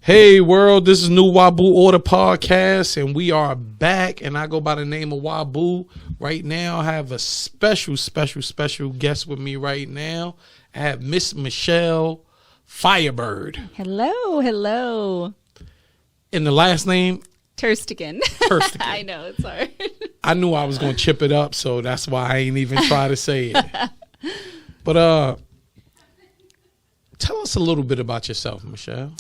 Hey world, this is new Wabu Order Podcast, and we are back, and I go by the name of Wabu. Right now, I have a special guest with me right now. I have Miss Michelle Firebird. Hello. And the last name? Terstegen. I know, it's hard. I knew I was going to chip it up, so that's why I ain't even try to say it. But tell us a little bit about yourself, Michelle.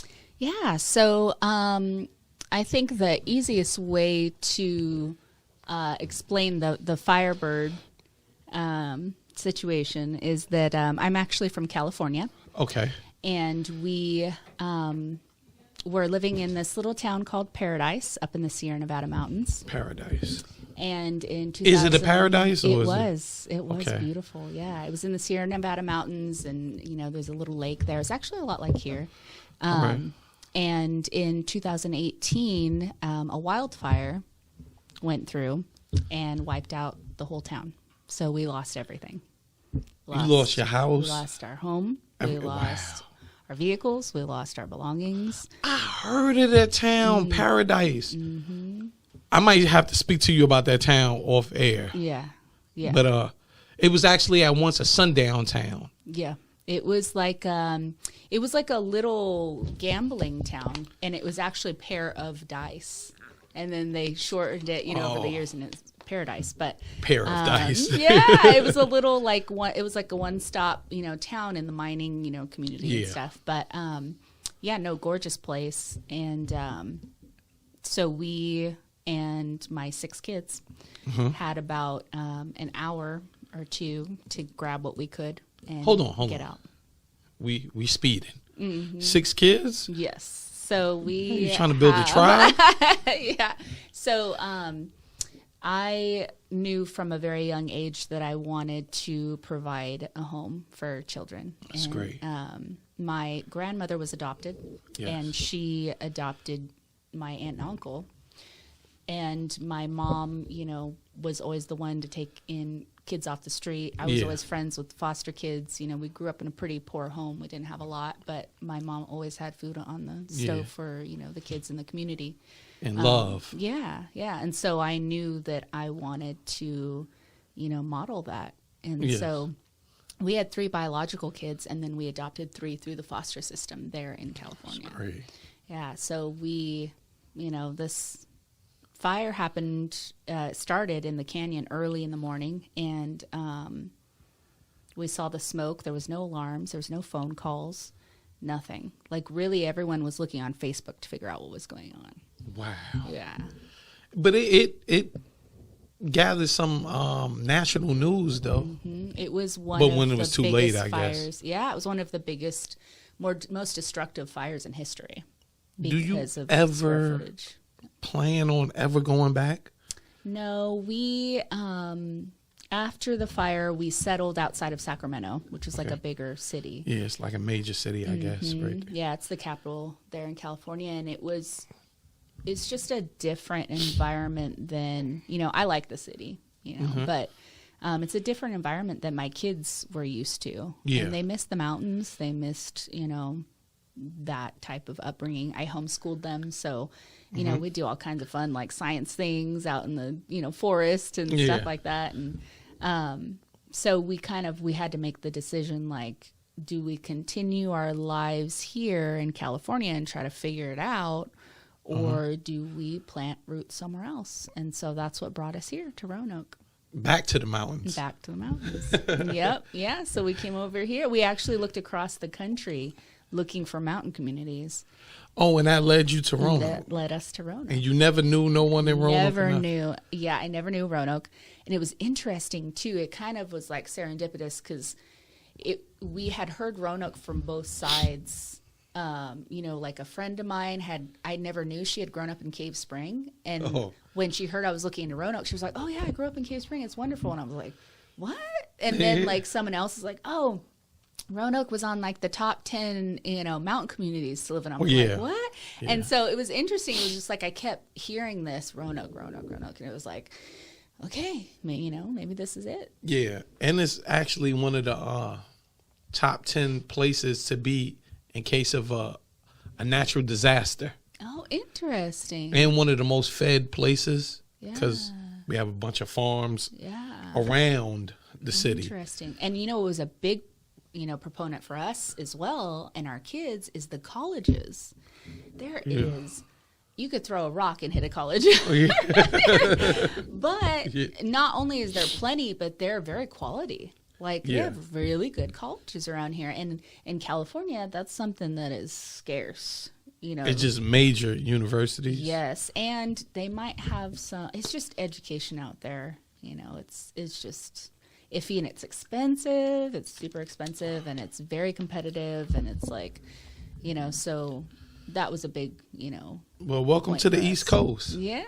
Yeah, so I think the easiest way to explain the Firebird situation is that I'm actually from California. Okay. And we were living in this little town called Paradise up in the Sierra Nevada mountains. Paradise. And in 2000, is it a paradise? Or it was okay. beautiful. Yeah, it was in the Sierra Nevada mountains, and there's a little lake there. It's actually a lot like here. Right. And in 2018, a wildfire went through and wiped out the whole town. So we lost everything. You lost your house? We lost our home. We lost our vehicles. We lost our belongings. I heard of that town, Paradise. Mm-hmm. I might have to speak to you about that town off air. Yeah. But it was actually at once a sundown town. Yeah. It was like a little gambling town, and it was actually a pair of dice, and then they shortened it, over the years, and it's Paradise. But pair of dice. Yeah, it was a little like one. It was like a one-stop, town in the mining, community and stuff. But gorgeous place, and so we and my 6 kids had about an hour or two to grab what we could. And hold on. Get out. We speeding. Mm-hmm. 6 kids? Yes. So we. You trying to build a tribe? Yeah. So I knew from a very young age that I wanted to provide a home for children. That's great. My grandmother was adopted, and she adopted my aunt and uncle. And my mom, was always the one to take in kids off the street. I was always friends with foster kids. We grew up in a pretty poor home. We didn't have a lot, but my mom always had food on the stove for, the kids in the community. And love. Yeah. And so I knew that I wanted to, model that. And so we had 3 biological kids, and then we adopted 3 through the foster system there in California. That's great. Yeah. So we, this fire happened, started in the canyon early in the morning, and we saw the smoke. There was no alarms. There was no phone calls, nothing. Like, really, everyone was looking on Facebook to figure out what was going on. Wow. Yeah. But it gathered some national news, though. Mm-hmm. It was one but of when it the was too biggest late, I fires. guess. Yeah, it was one of the biggest, most destructive fires in history. Do you of ever plan on ever going back? No, we after the fire we settled outside of Sacramento, which is like a bigger city. Yeah, it's like a major city, I guess, right? Yeah, it's the capital there in California, and it's just a different environment than, I like the city, but it's a different environment than my kids were used to. Yeah. And they missed the mountains, they missed, that type of upbringing. I homeschooled them, so we do all kinds of fun, like science things out in the, forest and stuff like that. And so we had to make the decision, like, do we continue our lives here in California and try to figure it out, or do we plant roots somewhere else? And so that's what brought us here to Roanoke. Back to the mountains. Back to the mountains. Yep. Yeah. So we came over here. We actually looked across the country looking for mountain communities. Oh, and that led you to Roanoke. That led us to Roanoke. And you never knew no one in Roanoke? Never knew. Yeah, I never knew Roanoke. And it was interesting, too. It kind of was like serendipitous because we had heard Roanoke from both sides. Like a friend of mine I never knew, she had grown up in Cave Spring. And when she heard I was looking into Roanoke, she was like, oh, yeah, I grew up in Cave Spring. It's wonderful. And I was like, what? And then, like, someone else is like, oh, Roanoke was on like the top 10, mountain communities to live in. I'm like, what? Yeah. And so it was interesting. It was just like I kept hearing this Roanoke. And it was like, okay, maybe this is it. Yeah. And it's actually one of the top 10 places to be in case of a a natural disaster Oh, interesting. and one of the most fed places because Yeah. we have a bunch of farms Yeah. around the city. Interesting. And it was a big, proponent for us as well and our kids is the colleges. There is, you could throw a rock and hit a college. But not only is there plenty, but they're very quality. Like they have really good colleges around here. And in California, that's something that is scarce. It's just major universities. Yes, and they might have some. It's just education out there. It's just iffy and it's expensive. It's super expensive and it's very competitive and it's like, so that was a big, Well, welcome point to the for East us. Coast. Yeah.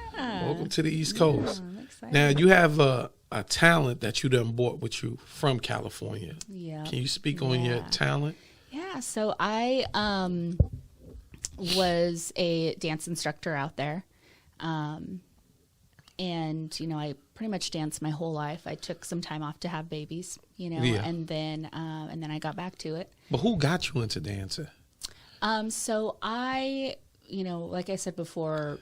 Welcome to the East Coast. I'm excited. Now you have a talent that you done brought with you from California. Yeah. Can you speak on your talent? Yeah. So I was a dance instructor out there. And, I pretty much danced my whole life. I took some time off to have babies, and then I got back to it. But who got you into dancing? So I, like I said before,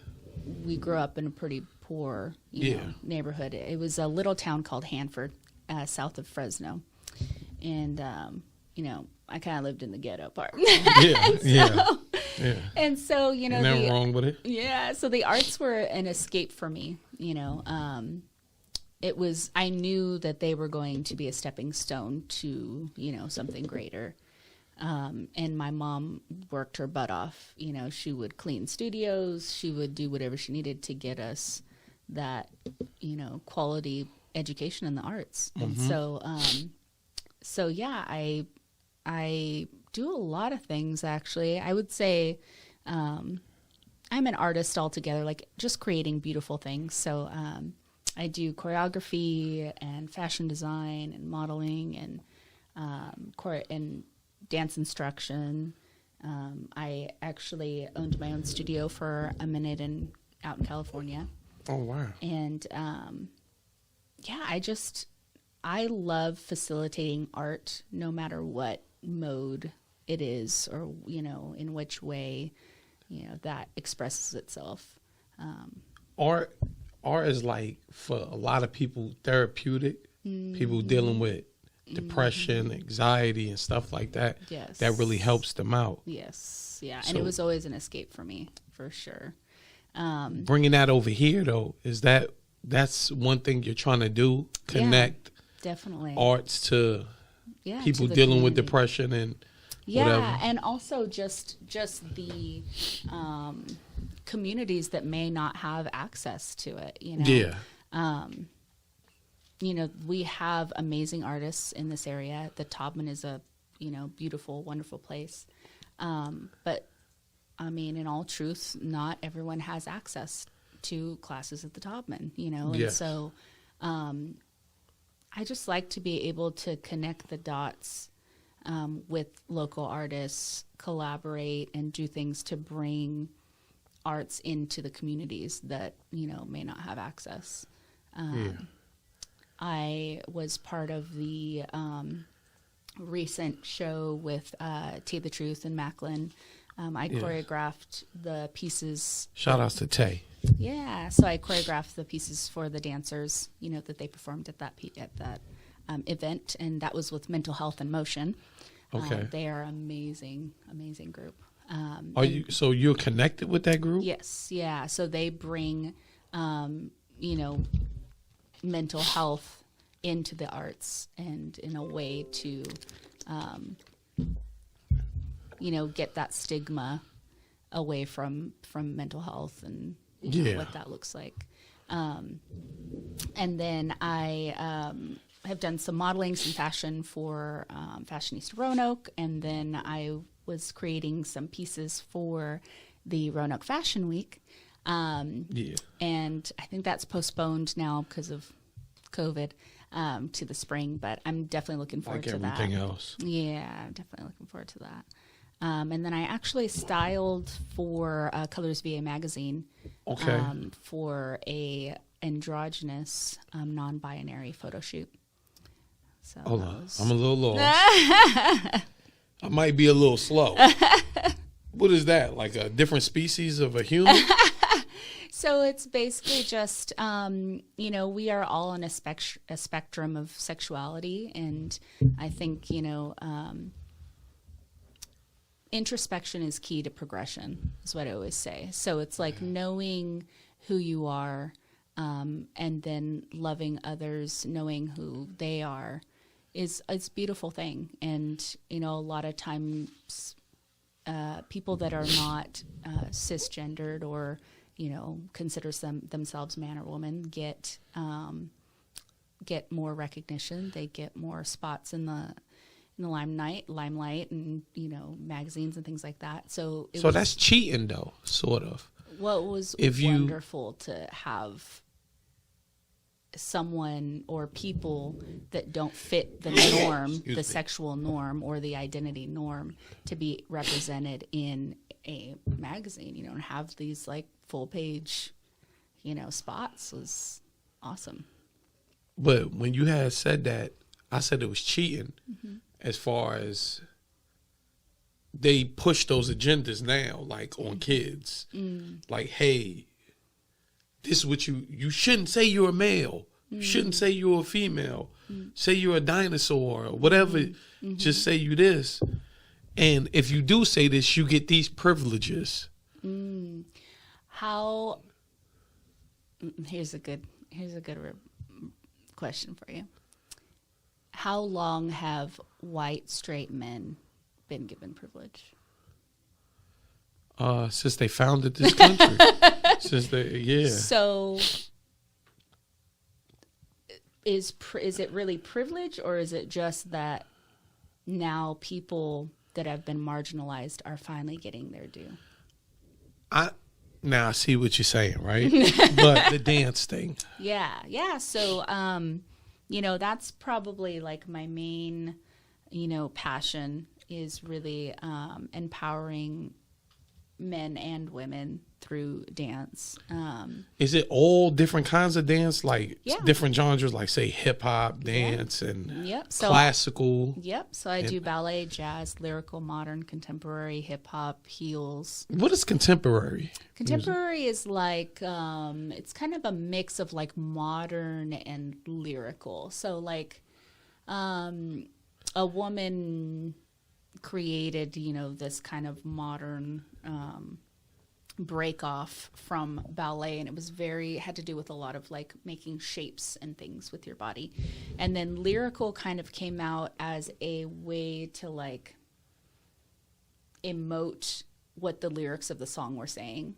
we grew up in a pretty poor, neighborhood. It was a little town called Hanford, south of Fresno. And, I kind of lived in the ghetto part. And so, Nothing wrong with it. Yeah. So the arts were an escape for me, I knew that they were going to be a stepping stone to, something greater. And my mom worked her butt off. She would clean studios. She would do whatever she needed to get us that, quality education in the arts. And so yeah, I do a lot of things, actually. I would say I'm an artist altogether, like just creating beautiful things. So I do choreography and fashion design and modeling and dance instruction. I actually owned my own studio for a minute out in California. Oh, wow. And I love facilitating art no matter what mode it is or, in which way, that expresses itself. Art is like, for a lot of people, therapeutic. People dealing with depression, anxiety, and stuff like that. Yes. That really helps them out. Yes. Yeah. So, and it was always an escape for me, for sure. Bringing that over here, though, that's one thing you're trying to do? Connect definitely arts to people to the dealing with community. depression and whatever. And also just the communities that may not have access to it, Yeah. We have amazing artists in this area. The Taubman is a, beautiful, wonderful place. But I mean, in all truth, not everyone has access to classes at the Taubman, and Yes. so I just like to be able to connect the dots with local artists, collaborate, and do things to bring arts into the communities that, may not have access. I was part of the recent show with Tay the Truth and Macklin. I choreographed the pieces. Shout outs to Tay. Yeah, so I choreographed the pieces for the dancers, that they performed at that event, and that was with Mental Health and Motion. Okay. They are amazing, amazing group. So you're connected with that group? Yes, yeah. So they bring, mental health into the arts and in a way to, get that stigma away from mental health and what that looks like. And then I have done some modeling, some fashion for Fashionista Roanoke, and then I was creating some pieces for the Roanoke Fashion Week. And I think that's postponed now because of COVID to the spring, but I'm definitely looking forward to that. Like everything else. Yeah, I'm definitely looking forward to that. And then I actually styled for Colors VA magazine for a androgynous non-binary photo shoot. So hold on, I'm a little lost. I might be a little slow. What is that? Like a different species of a human? So it's basically just, we are all on a spectrum of sexuality. And I think, introspection is key to progression, is what I always say. So it's like knowing who you are, and then loving others, knowing who they are, is a beautiful thing. And, a lot of times people that are not cisgendered or, consider themselves man or woman get more recognition. They get more spots in the limelight, and magazines and things like that. So that's cheating, though, sort of. Well, it was wonderful to have someone or people that don't fit the norm, the sexual norm or the identity norm, to be represented in a magazine, and have these like full page, spots was awesome. But when you had said that, I said it was cheating, as far as they push those agendas now, like on kids, like, hey, this is what you shouldn't say you're a male. You shouldn't say you're a female. Say you're a dinosaur or whatever. Just say you this. And if you do say this, you get these privileges. How? Here's a good question for you. How long have white straight men been given privilege? Since they founded this country. So is it really privilege, or is it just that now people that have been marginalized are finally getting their due? Now I see what you're saying, right? But the dance thing. Yeah. So, that's probably like my main, passion is really empowering men and women through dance. Is it all different kinds of dance, like different genres, like say hip hop dance and classical? So I do ballet, jazz, lyrical, modern, contemporary, hip hop, heels. What is contemporary? Contemporary is like it's kind of a mix of like modern and lyrical. So like a woman created, this kind of modern break off from ballet, and it was had to do with a lot of like making shapes and things with your body. And then lyrical kind of came out as a way to like emote what the lyrics of the song were saying.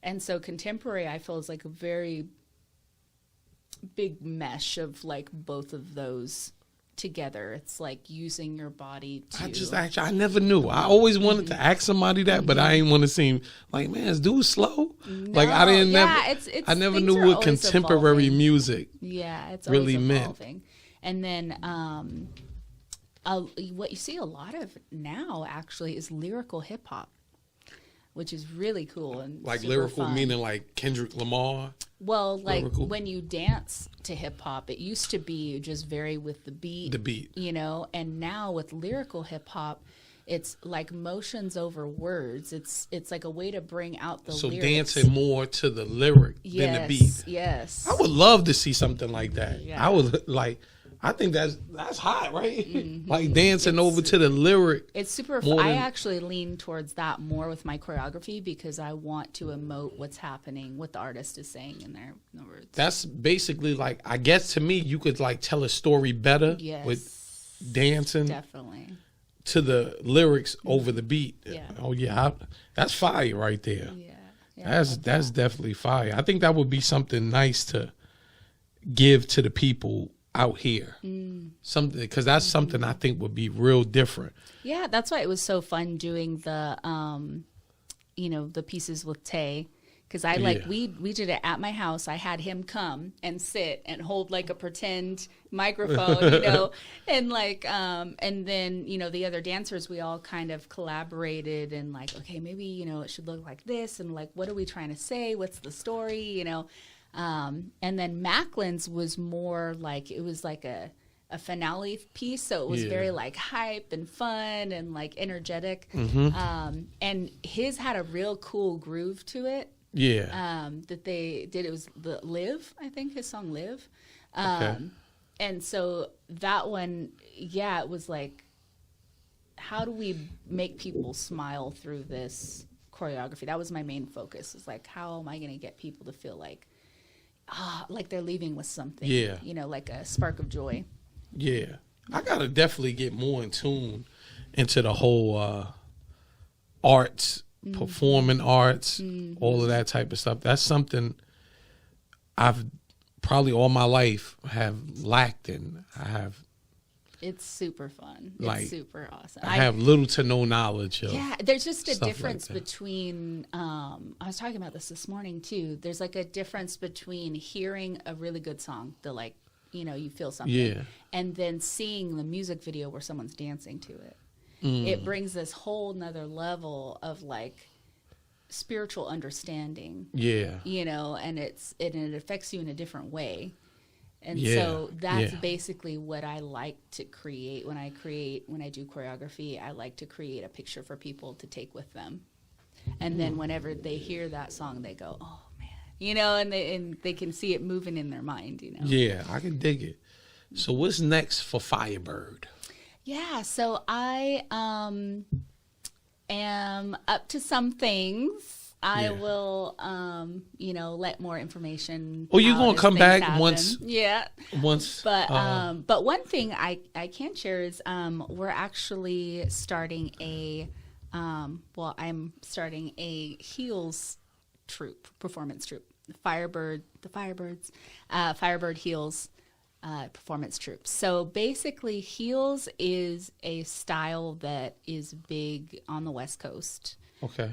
And so contemporary, I feel, is like a very big mesh of like both of those together. It's like using your body to... I never knew. I always wanted to ask somebody that, but I didn't want to seem like, man, is dude slow? No, like I didn't I never knew what contemporary music it's really always meant. Evolving. And then what you see a lot of now actually is lyrical hip hop, which is really cool and like super lyrical fun. Meaning like Kendrick Lamar. Well, like lyrical. When you dance to hip hop, it used to be just vary with the beat. And now with lyrical hip hop, it's like motions over words. It's like a way to bring out the lyrics. So dancing more to the lyric than the beat. Yes. I would love to see something like that. Yeah. I would like. I think that's hot, right? Like dancing over to the lyric. It's super fun. I actually lean towards that more with my choreography because I want to emote what's happening, what the artist is saying in their words. That's basically like, I guess to me, you could like tell a story better with dancing. Definitely. To the lyrics over the beat. Yeah. Oh yeah, that's fire right there. Yeah. That's definitely fire. I think that would be something nice to give to the people out here. Something, because that's something I think would be real different. Yeah, that's why it was so fun doing the the pieces with Tay, because we did it at my house. I had him come and sit and hold like a pretend microphone, and like and then the other dancers, we all kind of collaborated and like, okay, maybe it should look like this, and like, what are we trying to say? What's the story? And then Macklin's was more like, it was like a a finale piece, so it was Yeah. very like hype and fun and like energetic. And his had a real cool groove to it. Yeah. That they did. It was the Live, I think, his song Live. Okay. And so that one, yeah, it was like, how do we make people smile through this choreography? That was my main focus. It's like, how am I going to get people to feel like they're leaving with something? Yeah. You know, like a spark of joy. Yeah. I gotta definitely get more in tune into the whole arts, performing arts, all of that type of stuff. That's something I've probably all my life have lacked in. It's super fun. Like, it's super awesome. I have little to no knowledge of. Yeah, there's just a stuff difference like that. between, I was talking about this morning too. There's like a difference between hearing a really good song, the like, you know, you feel something, Yeah. and then seeing the music video where someone's dancing to it. Mm. It brings this whole nother level of like spiritual understanding, Yeah. you know, and it affects you in a different way. And Yeah, so that's yeah. basically what I like to create when I do choreography. I like to create a picture for people to take with them. And then whenever they hear that song, they go, oh man, you know, and they can see it moving in their mind, you know? Yeah, I can dig it. So what's next for Firebird? Yeah. So I, am up to some things. I Yeah. will, you know, let more information. Oh, you're out gonna as come things back happen. once- Yeah. But one thing I can share is we're actually starting I'm starting a heels performance troupe, the Firebird Heels performance troupe. So basically, heels is a style that is big on the West Coast. Okay.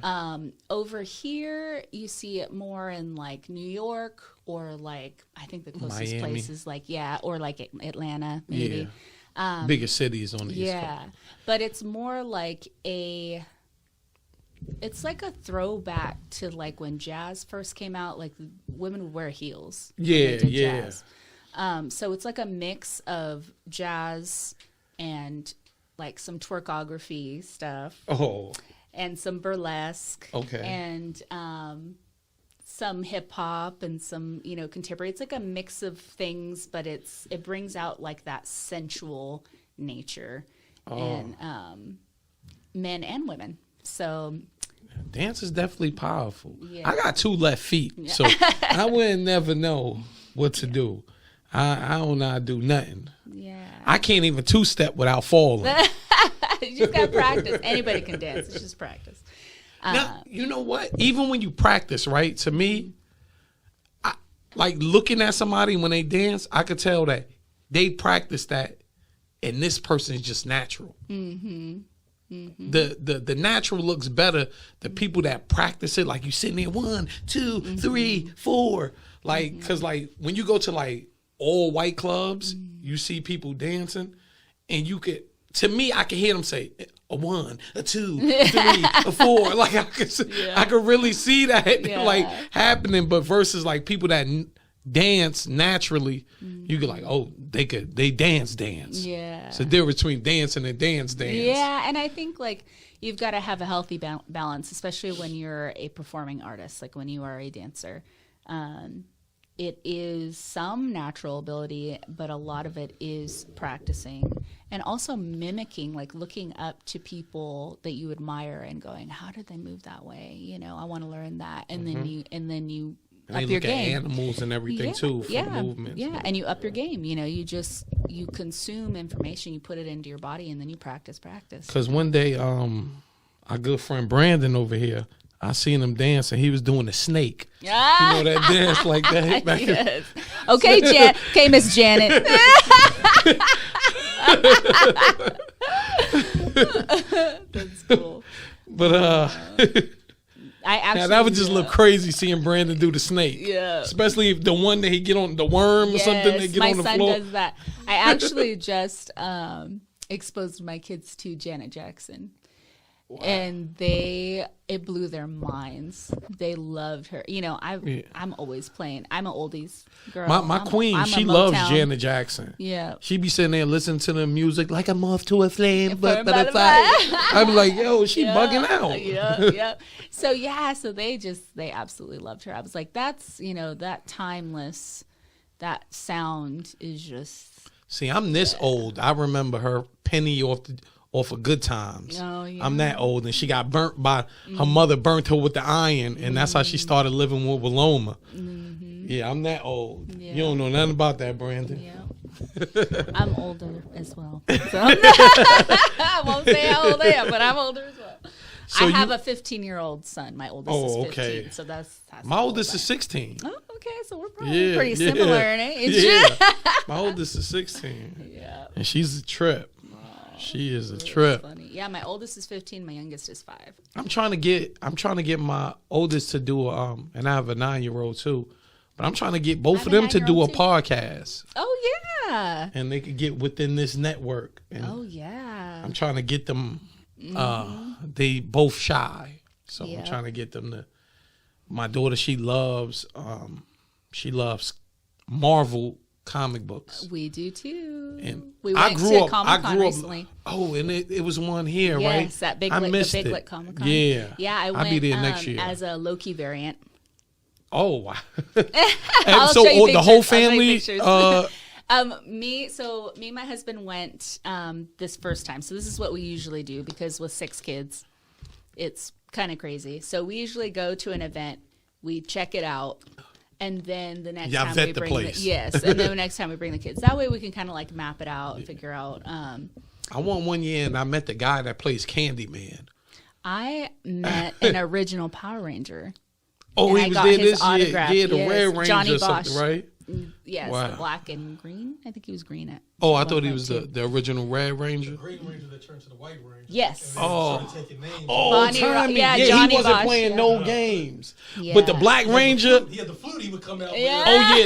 Over here, you see it more in like New York or like, I think the closest Miami. place is like, or like Atlanta, maybe. Yeah. Bigger cities on the East Coast. Yeah. But it's more like it's like a throwback to like when jazz first came out, like women would wear heels. when they Yeah, did yeah. jazz. So it's like a mix of jazz and like some twerkography stuff. Oh, And some burlesque, Okay. and some hip hop and some, you know, contemporary. It's like a mix of things, but it brings out like that sensual nature in men and women. So dance is definitely powerful. Yeah. I got 2 left feet, so I wouldn't never know what to do. I don't know how to do nothing. yeah, I can't even 2-step without falling. you just gotta practice. Anybody can dance. It's just practice. Now, you know what? Even when you practice, right? To me, like looking at somebody when they dance, I could tell that they practice that, and this person is just natural. Mm-hmm. Mm-hmm. The natural looks better. The people that practice it, like you sitting there 1, 2, 3, 4, like because like when you go to like all white clubs, you see people dancing, and you could. To me, I can hear them say a 1, a 2, 3, a 4. Like I could really see that like happening. But versus like people that dance naturally, you get like, oh, they dance. Yeah. It's a difference between dancing and dance. Yeah, and I think like you've got to have a healthy balance, especially when you're a performing artist, like when you are a dancer. It is some natural ability, but a lot of it is practicing and also mimicking, like looking up to people that you admire and going, how did they move that way? You know, I want to learn that. And then you And up they your look game. at animals and everything too for the movements. Yeah, and you up your game. You know, you consume information, you put it into your body, and then you practice. Because one day, our good friend Brandon over here, I seen him dance, and he was doing a snake. Ah! You know that dance like that? Back in- Yes. Okay, okay, Miss Janet. That's cool. But I actually now that would just look crazy seeing Brandon do the snake. Yeah. Especially if the one that he get on the worm or something, they Yes, get my on the son floor. does that. I actually just exposed my kids to Janet Jackson. And it blew their minds. They loved her. You know, I'm always playing. I'm an oldies girl. My queen, she loves Janet Jackson. Yeah. She be sitting there listening to the music like a moth to a flame, but a fire. I be like, yo, she bugging out. Yeah. So they absolutely loved her. I was like, that's, you know, that timeless, that sound is just. See, I'm this old. I remember her Penny off of Good Times. Oh, yeah. I'm that old, and she got burnt by her mother. Burnt her with the iron, and that's how she started living with Wiloma. Yeah, I'm that old. Yeah. You don't know nothing about that, Brandon. Yeah, I'm older as well. So I won't say how old I am, but I'm older as well. So I have a 15-year-old son. My oldest is 15. Okay. So that's my oldest is 16. Oh, okay. So we're probably pretty similar in age. Yeah. My oldest is 16. Yeah. And she's a trip. She is a trip. Funny. Yeah, my oldest is 15. My youngest is 5. I'm trying to get my oldest to do and I have a 9-year-old too, but I'm trying to get both of them to do a podcast. Oh yeah. And they could get within this network. And I'm trying to get them. They both shy, so I'm trying to get them to. My daughter, she loves Marvel comic books. We do too. And we went to Comic-Con recently. Oh, and it was one here, right? Yes, that Biglet Comic-Con. Yeah. Yeah, I'll be there next year as a Loki variant. Oh, wow. And so the whole family me and my husband went this first time. So this is what we usually do, because with 6 kids, it's kind of crazy. So we usually go to an event, we check it out, and then the next time we bring and then the next time we bring the kids. That way we can kind of like map it out and figure out. I went one year and I met the guy that plays Candyman. I met an original Power Ranger. Oh, he was there this year. Yeah, the Red Ranger Johnny or something, right? Yes, black and green. I think he was green at. Oh, I thought he was the original Red Ranger. The Green Ranger that turned to the White Ranger. Yes. Tommy. Johnny he wasn't playing no games. Yeah. But the Black Ranger. He had the flute. He would come out. Yeah. Oh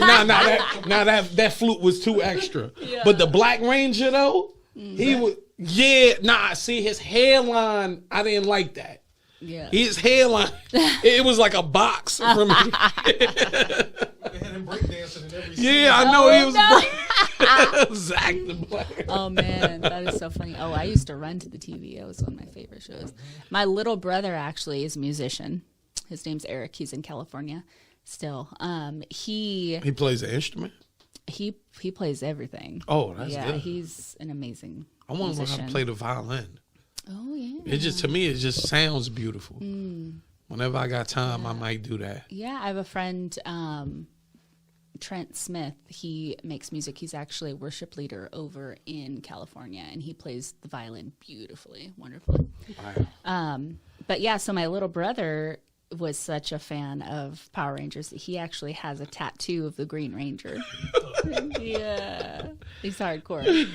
yeah, that flute was too extra. Yeah. But the Black Ranger though, he would. Yeah, see his hairline. I didn't like that. Yeah. His hairline, it was like a box for me. They had him breakdancing in every scene. Yeah, I know he was Zach the Black. Oh man, that is so funny. Oh, I used to run to the TV. It was one of my favorite shows. My little brother actually is a musician. His name's Eric. He's in California still. He plays an instrument? He plays everything. Oh, that's good. He's an amazing I want to learn how to play the violin. Oh yeah. It just to me it just sounds beautiful. Whenever I got time, I might do that. Yeah, I have a friend, Trent Smith. He makes music. He's actually a worship leader over in California, and he plays the violin beautifully, wonderfully. Wow. But yeah, so my little brother was such a fan of Power Rangers that he actually has a tattoo of the Green Ranger. Yeah, he's hardcore.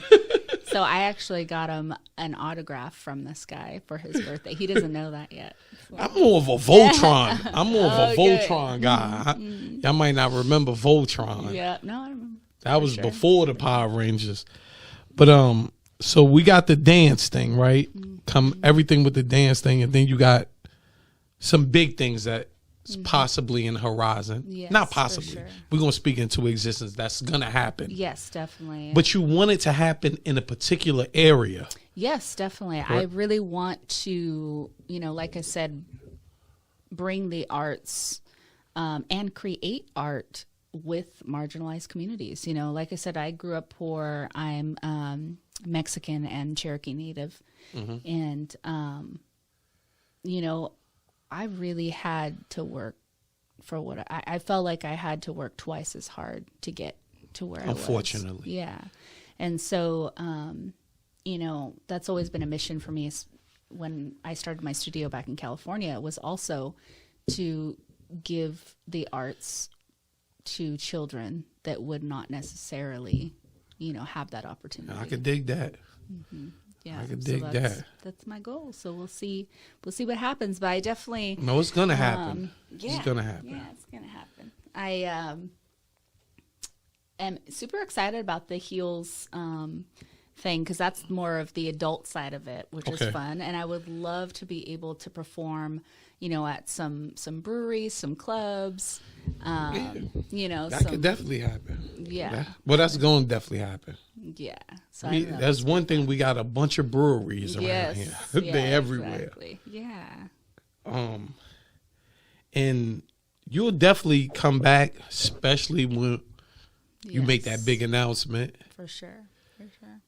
So I actually got him an autograph from this guy for his birthday. He doesn't know that yet. So. I'm more of a Voltron. I'm more of a Voltron guy. Y'all might not remember Voltron. Yeah, no, I remember. That was before the Power Rangers. But so we got the dance thing, right? Everything with the dance thing, and then you got some big things that's possibly in the horizon. Yes, not possibly. Sure. We're going to speak into existence. That's going to happen. Yes, definitely. But you want it to happen in a particular area. Yes, definitely. Correct. I really want to, like I said, bring the arts and create art with marginalized communities. Like I said, I grew up poor. I'm Mexican and Cherokee Native. And, I really had to work for what I felt like I had to work twice as hard to get to where I was. Unfortunately. Yeah. And so, that's always been a mission for me. When I started my studio back in California, was also to give the arts to children that would not necessarily, have that opportunity. I could dig that. Yeah, I could dig that. That's my goal. So we'll see what happens. But I definitely it's gonna happen. It's gonna happen. Yeah, it's gonna happen. I am super excited about the Heels thing because that's more of the adult side of it, which Okay. is fun. And I would love to be able to perform, you know, at some breweries, some clubs, you know, That could definitely happen. yeah, Well, that's going to definitely happen. yeah. So I know. That's one thing. We got a bunch of breweries around Yes, here. yeah, They're everywhere. exactly. Yeah. And you'll definitely come back, especially when you make that Yes. big announcement, For sure. For sure.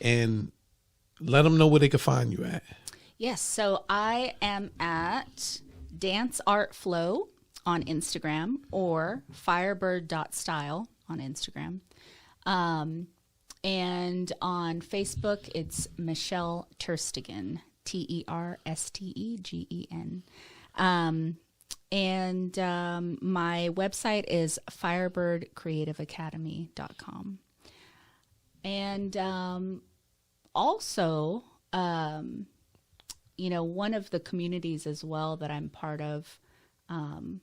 and let them know where they can find you at. Yes. So I am at Dance Art Flow on Instagram or firebird.style on Instagram. And on Facebook, it's Michelle Terstegen, Terstegen. And my website is firebirdcreativeacademy.com. And also, you know, one of the communities as well that I'm part of, I'm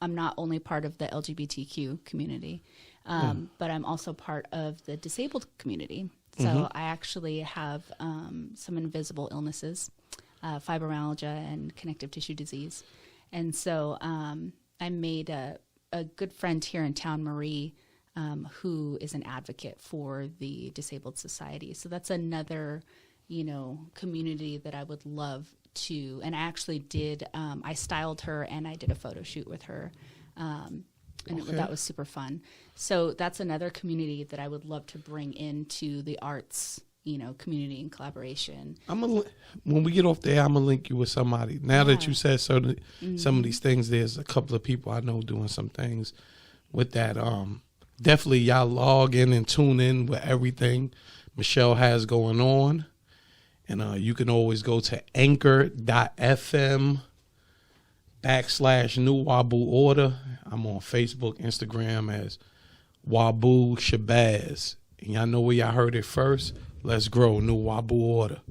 not only part of the LGBTQ community, but I'm also part of the disabled community. So I actually have some invisible illnesses, fibromyalgia and connective tissue disease. And so I made a good friend here in town, Marie, who is an advocate for the Disabled Society. So that's another, you know, community that I would love to. And I actually did, I styled her and I did a photo shoot with her. And that was super fun. So that's another community that I would love to bring into the arts, you know, community and collaboration. When we get off there, I'm gonna link you with somebody. Now that you said some of these things, there's a couple of people I know doing some things with that. Definitely y'all log in and tune in with everything Michelle has going on. And you can always go to anchor.fm/New Wabu Order. I'm on Facebook, Instagram as Wabu Shabazz. And y'all know where y'all heard it first. Let's grow New Wabu Order.